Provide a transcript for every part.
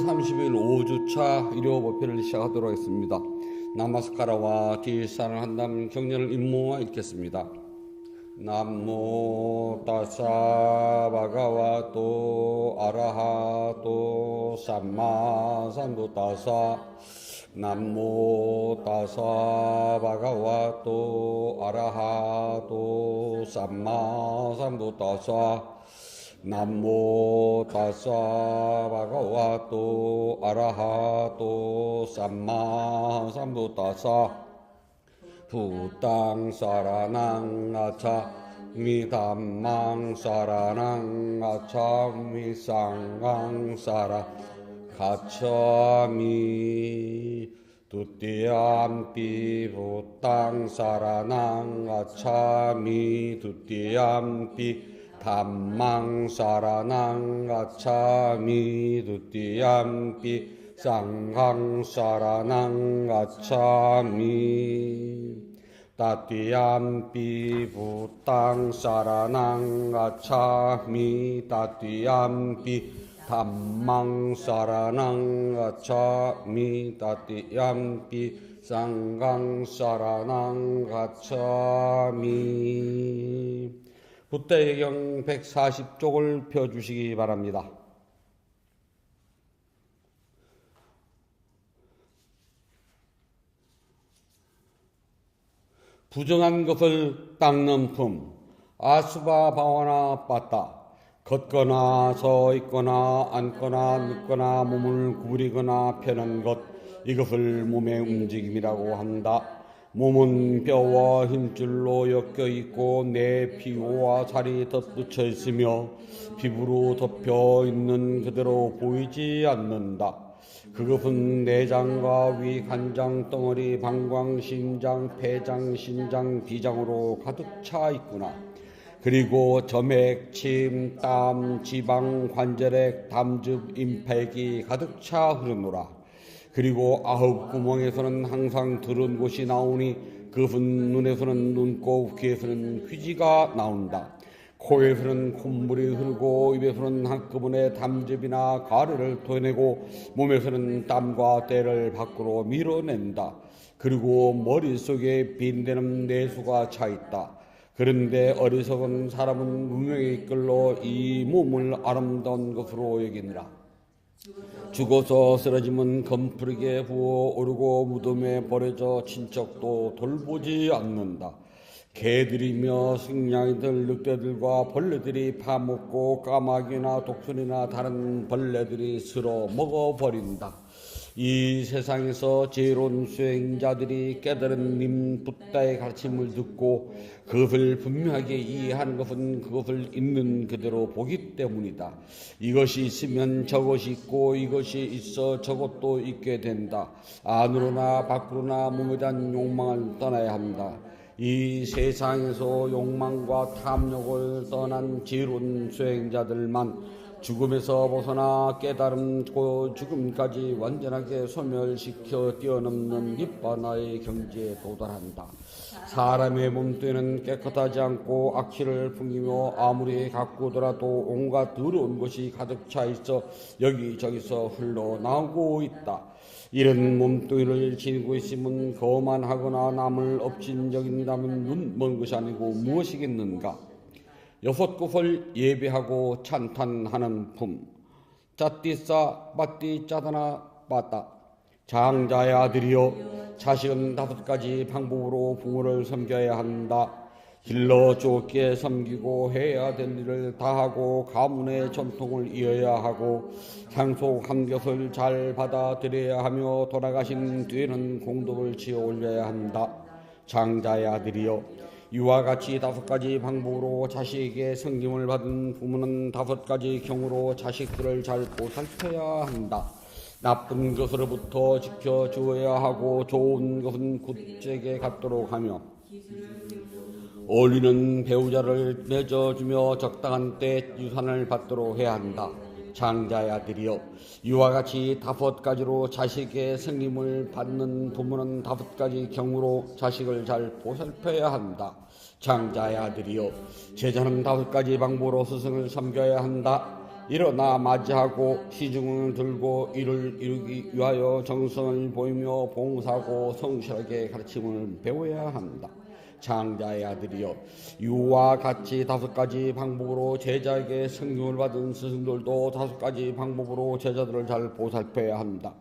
30일 5주차 일요 법회를 시작하도록 하겠습니다. 나마스카라와 뒷산을 한다면 경례를 임모와 읽겠습니다. 남모 따사 바가와또 아라하또 삼마 삼부따사 남모 따사 바가와또 아라하또 삼마 삼부따사 남모 따사 바가와또 아라하또 삼마 삼부따사 부땅 사라낭 아차 미담망 사라낭 아차 미상강 사라 가차미 두띠암피 부땅 사라낭 아차 미 두띠암피 담망 사라낭 가차미 두띠암피 쌍강 사라낭 가차미 따띠암피 부땅 사라낭 가차미 따띠암피 담망 사라낭 가차미 따띠암피 쌍강 사라낭 가차미 붓대경 140쪽을 펴주시기 바랍니다. 부정한 것을 닦는 품 아수바 바와나 빠따 걷거나 서 있거나 앉거나 눕거나 몸을 구부리거나 펴는 것 이것을 몸의 움직임이라고 한다. 몸은 뼈와 힘줄로 엮여 있고 내 피부와 살이 덧붙여 있으며 피부로 덮여 있는 그대로 보이지 않는다. 그것은 내장과 위, 간장, 덩어리, 방광, 심장, 폐장, 신장, 비장으로 가득 차 있구나. 그리고 점액, 침, 땀, 지방, 관절액, 담즙, 임팩이 가득 차 흐르노라. 그리고 9구멍에서는 항상 들은 곳이 나오니 그것은 눈에서는 눈곱, 귀에서는 귀지가 나온다. 코에서는 콧물이 흐르고 입에서는 한꺼번에 담즙이나 가래를 토해내고 몸에서는 땀과 때를 밖으로 밀어낸다. 그리고 머릿속에 빈대는 내수가 차 있다. 그런데 어리석은 사람은 무명에 이끌러 이 몸을 아름다운 것으로 여기느라. 죽어서 쓰러지면 검푸르게 부어오르고 무덤에 버려져 친척도 돌보지 않는다. 개들이며 승냥이들, 늑대들과 벌레들이 파먹고 까마귀나 독수리나 다른 벌레들이 쓸어 먹어버린다. 이 세상에서 지혜로운 수행자들이 깨달은 님 붓다의 가르침을 듣고 그것을 분명하게 이해하는 것은 그것을 있는 그대로 보기 때문이다. 이것이 있으면 저것이 있고 이것이 있어 저것도 있게 된다. 안으로나 밖으로나 몸에 대한 욕망을 떠나야 한다. 이 세상에서 욕망과 탐욕을 떠난 지혜로운 수행자들만 죽음에서 벗어나 깨달음 곧 죽음까지 완전하게 소멸시켜 뛰어넘는 니바나의 경지에 도달한다. 사람의 몸뚱이는 깨끗하지 않고 악취를 풍기며 아무리 가꾸더라도 온갖 더러운 것이 가득 차 있어 여기저기서 흘러나오고 있다. 이런 몸뚱이를 지니고 있으면 거만하거나 남을 업신여긴다면 눈먼 것이 아니고 무엇이겠는가. 6곳을 예배하고 찬탄하는 품 짜띠싸 빠띠 짜다나 빠따 장자의 아들이여 자식은 5가지 방법으로 부모를 섬겨야 한다. 길러 좁게 섬기고 해야 될 일을 다하고 가문의 전통을 이어야 하고 상속한 것을 잘 받아들여야 하며 돌아가신 뒤에는 공덕을 지어 올려야 한다. 장자의 아들이여 이와 같이 5가지 방법으로 자식에게 섬김을 받은 부모는 5가지 경우로 자식들을 잘 보살펴야 한다. 나쁜 것으로부터 지켜주어야 하고 좋은 것은 굳세게 갖도록 하며 어울리는 배우자를 맺어주며 적당한 때 유산을 받도록 해야 한다. 장자의 아들이여 이와 같이 5가지로 자식의 생김을 받는 부모는 5가지 경우로 자식을 잘 보살펴야 한다. 장자의 아들이여 제자는 5가지 방법으로 스승을 섬겨야 한다. 일어나 맞이하고 시중을 들고 이를 이루기 위하여 정성을 보이며 봉사하고 성실하게 가르침을 배워야 한다. 장자의 아들이여, 이와 같이 5가지 방법으로 제자에게 성경을 받은 스승들도 5가지 방법으로 제자들을 잘 보살펴야 한다.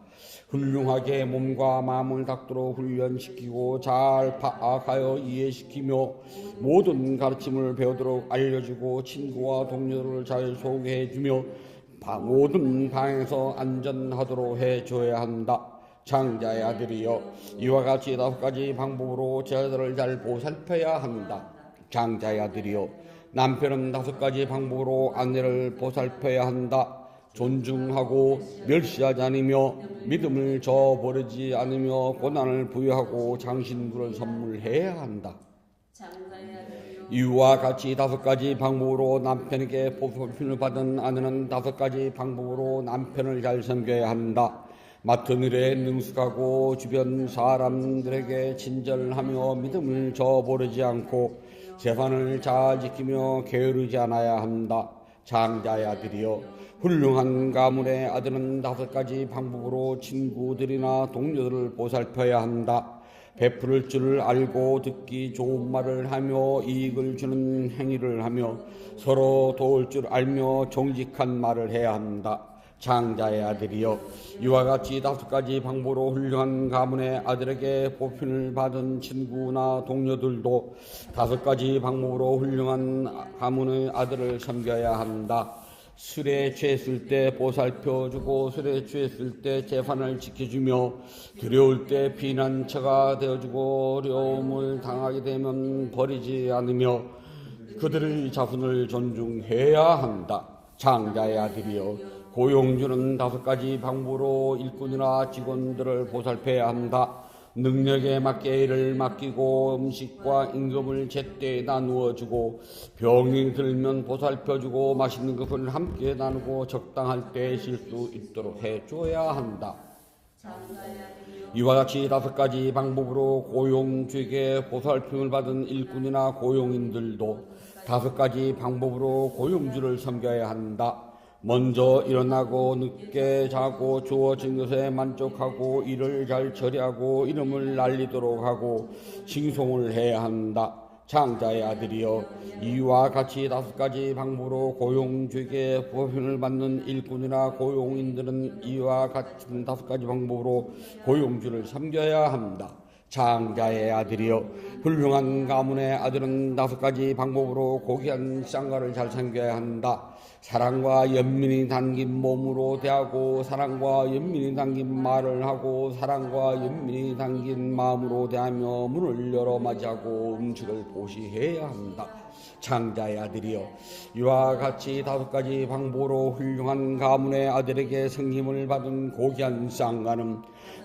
훌륭하게 몸과 마음을 닦도록 훈련시키고 잘 파악하여 이해시키며 모든 가르침을 배우도록 알려주고 친구와 동료들을 잘 소개해주며 모든 방에서 안전하도록 해줘야 한다. 장자의 아들이여, 이와 같이 5가지 방법으로 제자들을 잘 보살펴야 한다. 장자의 아들이여, 남편은 5가지 방법으로 아내를 보살펴야 한다. 존중하고 멸시하지 않으며 믿음을 저버리지 않으며 고난을 부여하고 장신구를 선물해야 한다. 이와 같이 5가지 방법으로 남편에게 보살핌을 받은 아내는 5가지 방법으로 남편을 잘 섬겨야 한다. 맡은 일에 능숙하고 주변 사람들에게 친절하며 믿음을 저버리지 않고 재산을 잘 지키며 게으르지 않아야 한다. 장자의 아들이여, 훌륭한 가문의 아들은 5가지 방법으로 친구들이나 동료들을 보살펴야 한다. 베풀을 줄을 알고 듣기 좋은 말을 하며 이익을 주는 행위를 하며 서로 도울 줄 알며 정직한 말을 해야 한다. 장자의 아들이여, 이와 같이 5가지 방법으로 훌륭한 가문의 아들에게 보편을 받은 친구나 동료들도 5가지 방법으로 훌륭한 가문의 아들을 섬겨야 한다. 술에 취했을 때 보살펴주고 술에 취했을 때 재산을 지켜주며 두려울 때 피난처가 되어주고 어려움을 당하게 되면 버리지 않으며 그들의 자손을 존중해야 한다. 장자의 아들이여, 고용주는 5가지 방법으로 일꾼이나 직원들을 보살펴야 한다. 능력에 맞게 일을 맡기고 음식과 임금을 제때 나누어주고 병이 들면 보살펴주고 맛있는 것을 함께 나누고 적당할 때 쉴 수 있도록 해줘야 한다. 이와 같이 5가지 방법으로 고용주에게 보살핌을 받은 일꾼이나 고용인들도 5가지 방법으로 고용주를 섬겨야 한다. 먼저 일어나고 늦게 자고 주어진 것에 만족하고 일을 잘 처리하고 이름을 날리도록 하고 칭송을 해야 한다. 장자의 아들이여, 이와 같이 5가지 방법으로 고용주에게 보편을 받는 일꾼이나 고용인들은 이와 같은 5가지 방법으로 고용주를 섬겨야 한다. 장자의 아들이여, 훌륭한 가문의 아들은 5가지 방법으로 고귀한 쌍가를 잘 섬겨야 한다. 사랑과 연민이 담긴 몸으로 대하고 사랑과 연민이 담긴 말을 하고 사랑과 연민이 담긴 마음으로 대하며 문을 열어 맞이하고 음식을 보시해야 한다. 장자의 아들이여, 이와 같이 5가지 방법으로 훌륭한 가문의 아들에게 성김을 받은 고귀한 쌍가는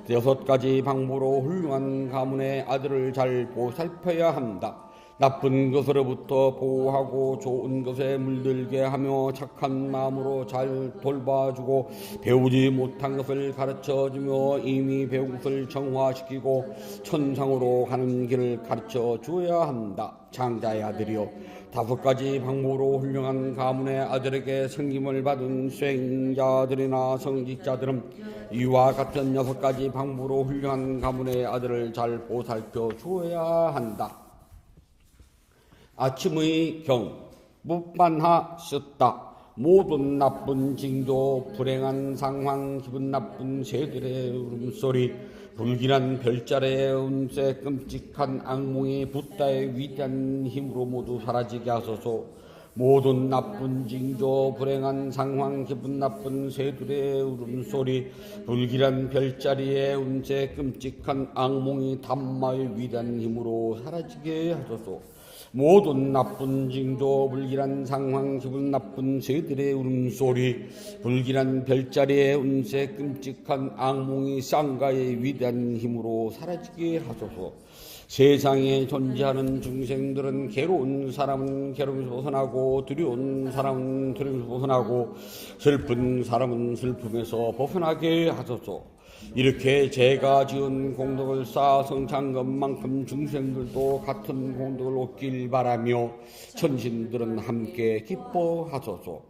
6가지 방법으로 훌륭한 가문의 아들을 잘 보살펴야 한다. 나쁜 것으로부터 보호하고 좋은 것에 물들게 하며 착한 마음으로 잘 돌봐주고 배우지 못한 것을 가르쳐주며 이미 배운 것을 정화시키고 천상으로 가는 길을 가르쳐 주어야 한다. 장자의 아들이여, 5가지 방법으로 훌륭한 가문의 아들에게 성김을 받은 수행자들이나 성직자들은 이와 같은 6가지 방법으로 훌륭한 가문의 아들을 잘 보살펴 주어야 한다. 아침의 경, 무반하셨다. 모든 나쁜 징조, 불행한 상황, 기분 나쁜 새들의 울음소리, 불길한 별자리의 운세, 끔찍한 악몽이 붓다의 위대한 힘으로 모두 사라지게 하소서. 모든 나쁜 징조, 불행한 상황, 기분 나쁜 새들의 울음소리, 불길한 별자리의 운세, 끔찍한 악몽이 담마의 위대한 힘으로 사라지게 하소서. 모든 나쁜 징조, 불길한 상황, 기분 나쁜 새들의 울음소리, 불길한 별자리의 운세, 끔찍한 악몽이 쌍가의 위대한 힘으로 사라지게 하소서. 세상에 존재하는 중생들은 괴로운 사람은 괴로움에서 벗어나고 두려운 사람은 두려움에서 벗어나고 슬픈 사람은 슬픔에서 벗어나게 하소서. 이렇게 제가 지은 공덕을 쌓아 성찬 것만큼 중생들도 같은 공덕을 얻길 바라며 천신들은 함께 기뻐하소서.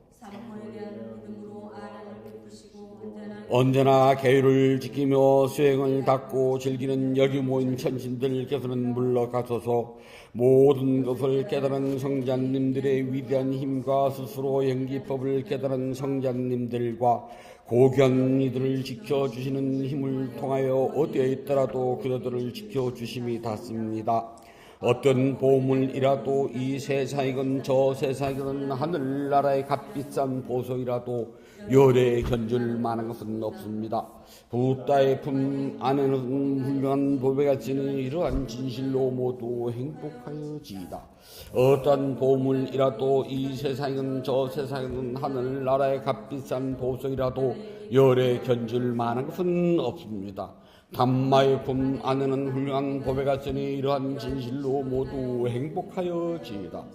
언제나 계율을 지키며 수행을 닦고 즐기는 여기 모인 천신들께서는 물러가소서. 모든 것을 깨달은 성자님들의 위대한 힘과 스스로 연기법을 깨달은 성자님들과 고견 이들을 지켜주시는 힘을 통하여 어디에 있더라도 그들을 지켜주심이 닿습니다. 어떤 보물이라도 이 세상이건 저 세상이건 하늘나라의 값비싼 보석이라도 열에 견줄 만한 것은 없습니다. 부다의 품 안에는 훌륭한 보배가 있으니 이러한 진실로 모두 행복하여지이다. 어떤 보물이라도 이 세상이건 저 세상이건 하늘나라의 값비싼 보석이라도 열에 견줄 만한 것은 없습니다. 담마의 품 안에는 훌륭한 보배가 있으니 이러한 진실로 모두 행복하여지이다.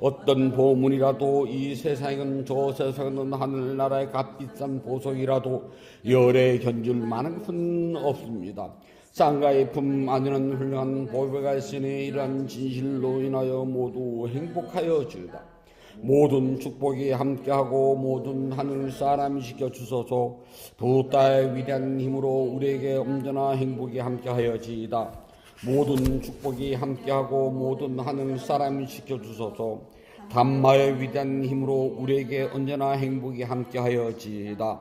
어떤 보물이라도 이 세상은 저 세상은 하늘나라의 값비싼 보석이라도 열에 견줄 만한 것은 없습니다. 쌍가의 품 안에는 훌륭한 보배가 있으니 이러한 진실로 인하여 모두 행복하여지이다. 모든 축복이 함께하고 모든 하늘 사람이 지켜주소서. 부다의 위대한 힘으로 우리에게 언제나 행복이 함께하여지이다. 모든 축복이 함께하고 모든 하늘 사람이 지켜주소서. 담마의 위대한 힘으로 우리에게 언제나 행복이 함께하여지이다.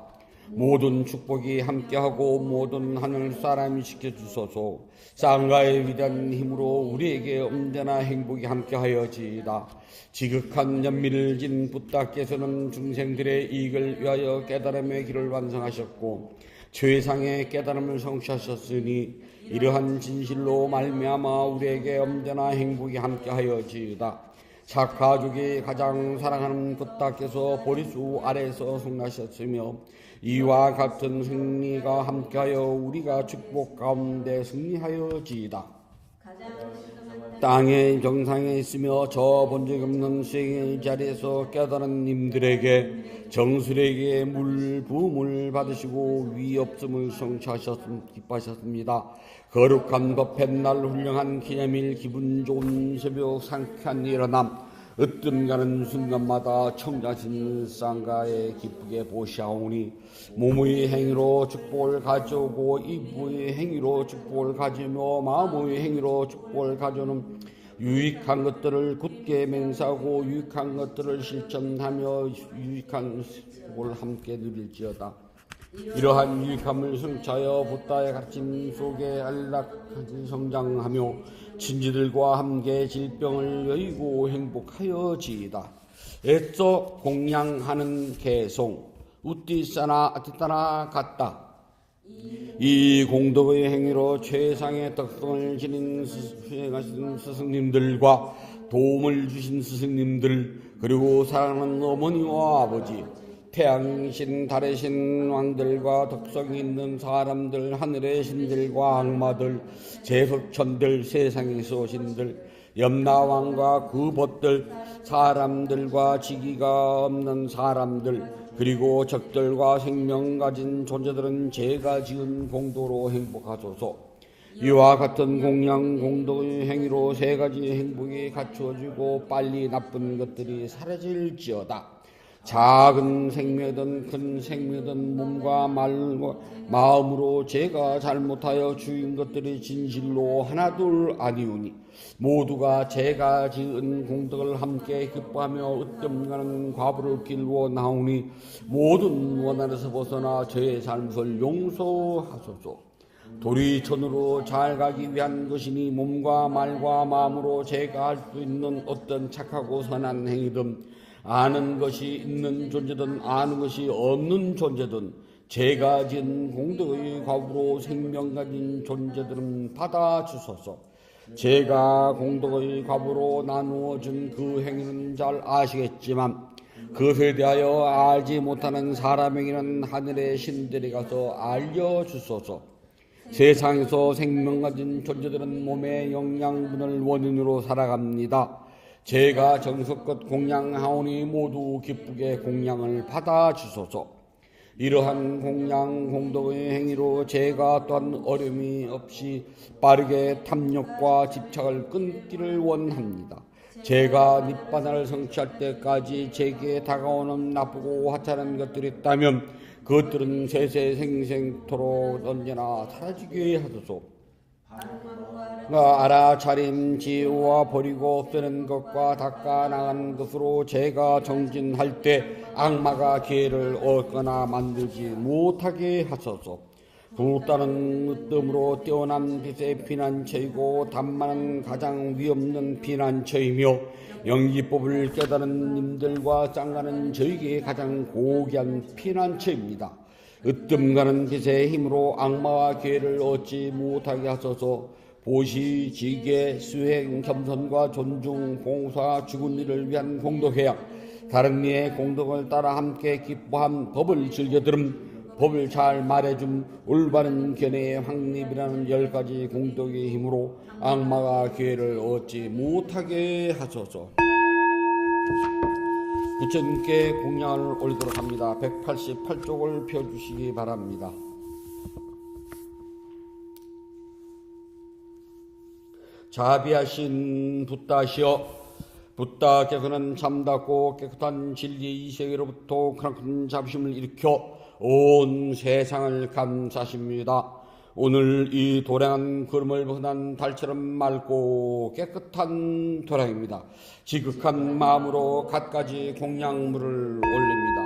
모든 축복이 함께하고 모든 하늘 사람이 지켜주소서. 쌍가의 위대한 힘으로 우리에게 언제나 행복이 함께하여지이다. 지극한 연민을 진 부다께서는 중생들의 이익을 위하여 깨달음의 길을 완성하셨고 최상의 깨달음을 성취하셨으니 이러한 진실로 말미암아 우리에게 언제나 행복이 함께하여지이다. 착가족이 가장 사랑하는 부다께서 보리수 아래에서 승리하셨으며 이와 같은 승리가 함께하여 우리가 축복 가운데 승리하여지이다. 땅의 정상에 있으며 저 본 적 없는 수행의 자리에서 깨달은 님들에게 정술에게 물 부음을 받으시고 위 없음을 성취하셨습니다. 거룩한 법회 날 훌륭한 기념일 기분 좋은 새벽 상쾌한 일어남 으뜸 가는 순간마다 청자신 쌍가에 기쁘게 보시하오니 몸의 행위로 축복을 가져오고 입의 행위로 축복을 가지며 마음의 행위로 축복을 가져오는 유익한 것들을 굳게 맹세하고 유익한 것들을 실천하며 유익한 축복을 함께 누릴지어다. 이러한 유익함을 성취하여 부다의 가르침 속에 안락하게 성장하며 친지들과 함께 질병을 여의고 행복하여지이다. 애써 공양하는 개송 우띠사나 아티타나 같다. 이 공덕의 행위로 최상의 덕성을 지닌 수행하신 스승님들과 도움을 주신 스승님들 그리고 사랑하는 어머니와 아버지 태양신 달의 신 왕들과 덕성이 있는 사람들 하늘의 신들과 악마들 제석천들 세상에서 신들 염라왕과 그 벗들 사람들과 지기가 없는 사람들 그리고 적들과 생명 가진 존재들은 제가 지은 공도로 행복하소서. 이와 같은 공양 공덕의 행위로 세 가지 행복이 갖추어지고 빨리 나쁜 것들이 사라질지어다. 작은 생명이든 큰 생명이든 몸과 말과 마음으로 제가 잘못하여 주인 것들이 진실로 하나둘 아니오니 모두가 제가 지은 공덕을 함께 기뻐하며 으뜸가는 과부를 길고 나오니 모든 원한에서 벗어나 저의 잘못을 용서하소서. 도리천으로 잘 가기 위한 것이니 몸과 말과 마음으로 제가 할 수 있는 어떤 착하고 선한 행위든 아는 것이 있는 존재든 아는 것이 없는 존재든 제가 지은 공덕의 과부로 생명 가진 존재들은 받아주소서. 제가 공덕의 과부로 나누어준 그 행위는 잘 아시겠지만 그것에 대하여 알지 못하는 사람에게는 하늘의 신들이 가서 알려주소서. 세상에서 생명 가진 존재들은 몸의 영양분을 원인으로 살아갑니다. 제가 정성껏 공양하오니 모두 기쁘게 공양을 받아주소서. 이러한 공양 공덕의 행위로 제가 또한 어려움이 없이 빠르게 탐욕과 집착을 끊기를 원합니다. 제가 니바나를 성취할 때까지 제게 다가오는 나쁘고 하찮은 것들이 있다면 그것들은 세세생생토록 언제나 사라지게 하소서. 알아차림지와 버리고 없애는 것과 닦아 나가는 것으로 제가 정진할 때 악마가 기회를 얻거나 만들지 못하게 하소서. 붓다는 으뜸으로 뛰어난 빛의 피난처이고 단만은 가장 위없는 피난처이며 영기법을 깨달은 님들과 짱가는 저에게 가장 고귀한 피난처입니다. 으뜸가는 빛의 힘으로 악마와 기회를 얻지 못하게 하소서. 보시, 지계, 수행, 겸손과 존중, 봉사, 죽은 이를 위한 공덕회양, 다른 이의 공덕을 따라 함께 기뻐한 법을 즐겨들음, 법을 잘 말해줌, 올바른 견해의 확립이라는 10가지 공덕의 힘으로 악마가 기회를 얻지 못하게 하소서. 부처님께 공양을 올리도록 합니다. 188쪽을 펴주시기 바랍니다. 자비하신 붓다시여, 붓다께서는 참답고 깨끗한 진리 이 세계로부터 큰 자부심을 일으켜 온 세상을 감사하십니다. 오늘 이 도량한 구름을 벗어난 달처럼 맑고 깨끗한 도량입니다. 지극한 마음으로 갖가지 공양물을 올립니다.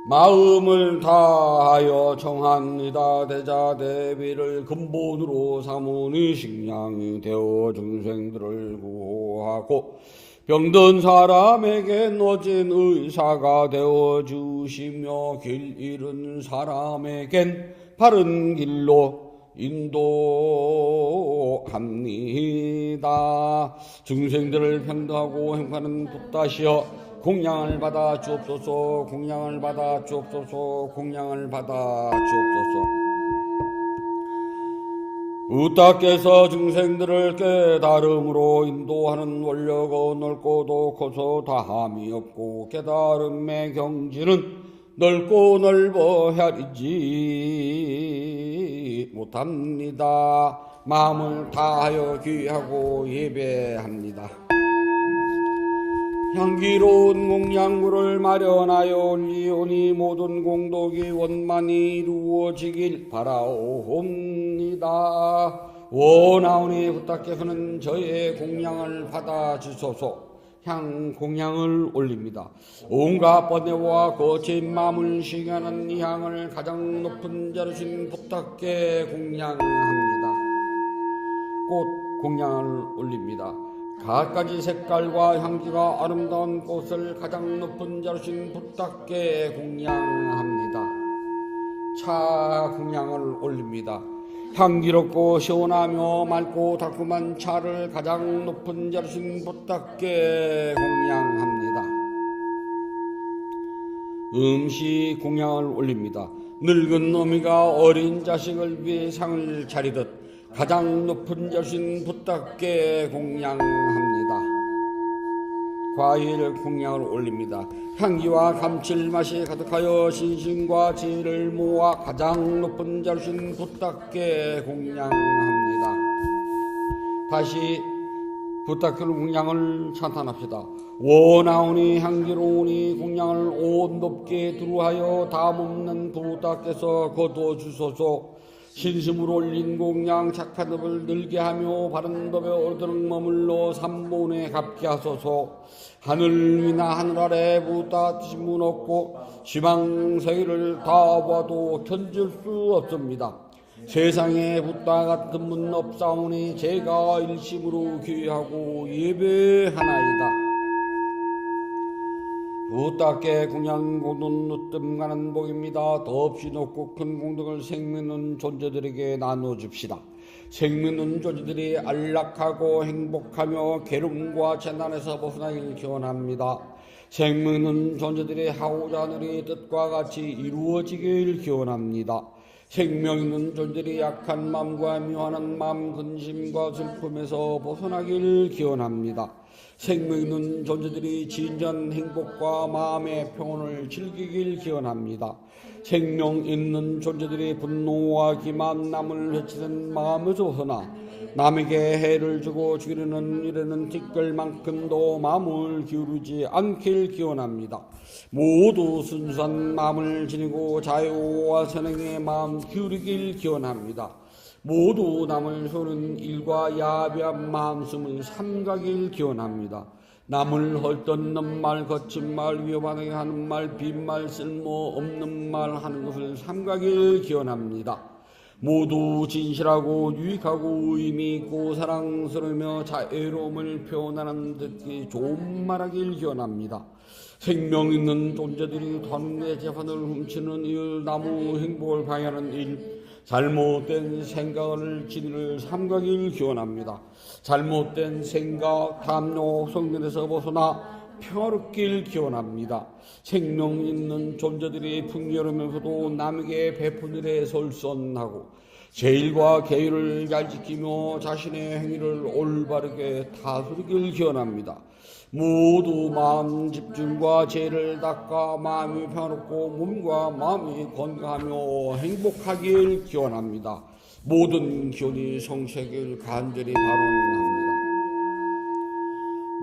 마음을 다하여 정합니다. 대자대비를 근본으로 삼으니 식량이 되어 중생들을 구호하고 병든 사람에게 노진 의사가 되어 주시며 길 잃은 사람에겐 바른 길로 인도합니다. 중생들을 평등하고 행복하는 붓다시여, 공양을 받아 주옵소서. 공양을 받아 주옵소서. 공양을 받아 주옵소서. 붓다께서 중생들을 깨달음으로 인도하는 원력은 넓고도 커서 다함이 없고 깨달음의 경지는 넓고 넓어 헤아리지 못합니다. 마음을 다하여 귀하고 예배합니다. 향기로운 공양물을 마련하여 올리오니 모든 공덕이 원만히 이루어지길 바라옵니다. 원하오니 붓다께서는 저의 공양을 받아주소서. 향 공양을 올립니다. 온갖 번뇌와 거친 마음을 시기하는 이 향을 가장 높은 자르신 붓다께 공양합니다. 꽃 공양을 올립니다. 갖가지 색깔과 향기가 아름다운 꽃을 가장 높은 자르신 붓다께 공양합니다. 차 공양을 올립니다. 향기롭고 시원하며 맑고 달콤한 차를 가장 높은 자르신 붓다께 공양합니다. 음식 공양을 올립니다. 늙은 어미가 어린 자식을 위해 상을 차리듯 가장 높은 자신 붓다께 공양합니다. 과일 공양을 올립니다. 향기와 감칠맛이 가득하여 신심과 지혜를 모아 가장 높은 자신 붓다께 공양합니다. 다시 붓다께 공양을 찬탄합시다. 원하오니 향기로우니 공양을 온 높게 두루하여 담없는 붓다께서 거둬주소서. 신심으로 올린 공양 착한 법을 늘게 하며 바른 법에 오르도록 머물러 삼본에 갚게 하소서. 하늘 위나 하늘 아래 붓다 뜻이 문 없고 지방세계를 다 봐도 견줄 수 없습니다. 세상에 붓다 같은 문 없사오니 제가 일심으로 귀하고 예배하나이다. 붓다께 공양 고는 으뜸 가는 복입니다. 더없이 높고 큰 공덕을 생명있는 존재들에게 나눠줍시다. 생명있는 존재들이 안락하고 행복하며 괴로움과 재난에서 벗어나길 기원합니다. 생명있는 존재들이 하고자 하는 이 뜻과 같이 이루어지길 기원합니다. 생명 있는 존재들이 약한 마음과 미워하는 마음, 근심과 슬픔에서 벗어나길 기원합니다. 생명 있는 존재들이 진전 행복과 마음의 평온을 즐기길 기원합니다. 생명 있는 존재들이 분노와 기만, 남을 해치는 마음에서 허나 남에게 해를 주고 죽이려는 일에는 티끌만큼도 마음을 기울이지 않길 기원합니다. 모두 순수한 마음을 지니고 자유와 선행에 마음 기울이길 기원합니다. 모두 남을 효는 일과 야비한 마음씀을 삼가길 기원합니다. 남을 헐뜯는 말, 거친 말, 위험하게 하는 말, 빈말, 쓸모없는 말 하는 것을 삼가길 기원합니다. 모두 진실하고 유익하고 의미 있고 사랑스러우며 자애로움을 표현하는 듣기 좋은 말하길 기원합니다. 생명 있는 존재들이 다른데 재판을 훔치는 일, 나무 행복을 방해하는 일, 잘못된 생각을 진리를 삼가길 기원합니다. 잘못된 생각, 탐욕, 성전에서 벗어나 평화롭길 기원합니다. 생명 있는 존재들이 풍요로우면서도 남에게 베푼 일에 솔선하고 제일과 계율을 잘 지키며 자신의 행위를 올바르게 다스리길 기원합니다. 모두 마음 집중과 죄를 닦아 마음이 평화롭고 몸과 마음이 건강하며 행복하길 기원합니다. 모든 기원이 성취하길 간절히 바랍니다.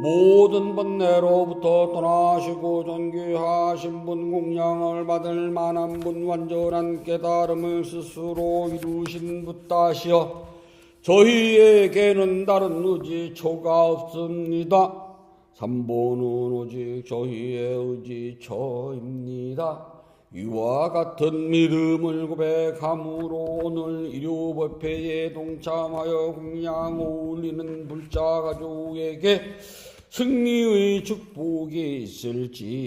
모든 번뇌로부터 떠나시고 존귀하신 분, 공양을 받을 만한 분, 완전한 깨달음을 스스로 이루신 붓다시여 저희에게는 다른 의지처가 없습니다. 삼보는 오직 저희의 의지처입니다. 이와 같은 믿음을 고백함으로 오늘 일요법회에 동참하여 공양 올리는 불자가족에게 승리의 축복이 있을지어다.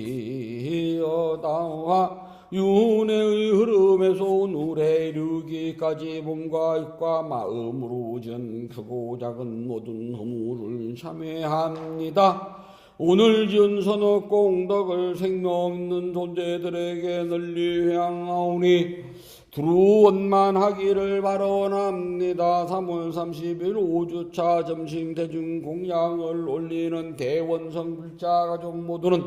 윤회의 흐름에서 오늘에 이르기까지 몸과 입과 마음으로 지은 크고 작은 모든 허물을 참회합니다. 오늘 지은 선악 공덕을 생명 있는 존재들에게 널리 회항하오니 두루 원만하기를 바라옵니다. 3월 30일 5주차 점심 대중 공양을 올리는 대원성 불자가족 모두는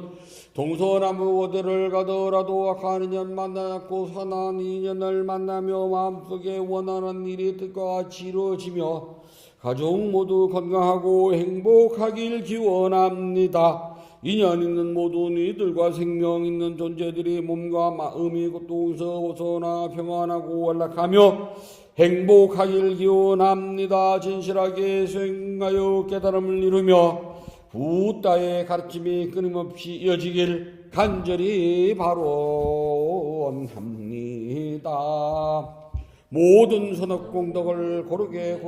동서남북 어디를 가더라도 악한 인연 만나고 선한 인연을 만나며 마음속에 원하는 일이 뜻과 같이 이루어지며 가족 모두 건강하고 행복하길 기원합니다. 인연 있는 모든 이들과 생명 있는 존재들이 몸과 마음이 고통에서 벗어나 평안하고 안락하며 행복하길 기원합니다. 진실하게 수행하여 깨달음을 이루며 부다의 가르침이 끊임없이 이어지길 간절히 바라옵니다. 모든 선악 공덕을 고르게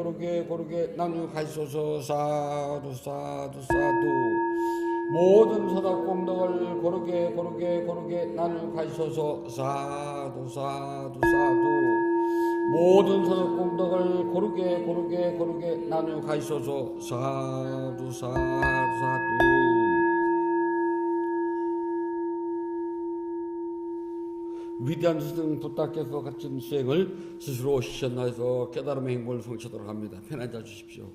나누어 가시소서. 사두 사두 사두. 모든 선악 공덕을 고르게 나누어 가시소서. 사두 사두 사두. 모든 선악 공덕을 고르게 나누어 가시소서. 사두 사두 사두. 위대한 스승 부탁께서 가르친 수행을 스스로 실천하여서 깨달음의 행복을 성취하도록 합니다. 편히 앉아 주십시오.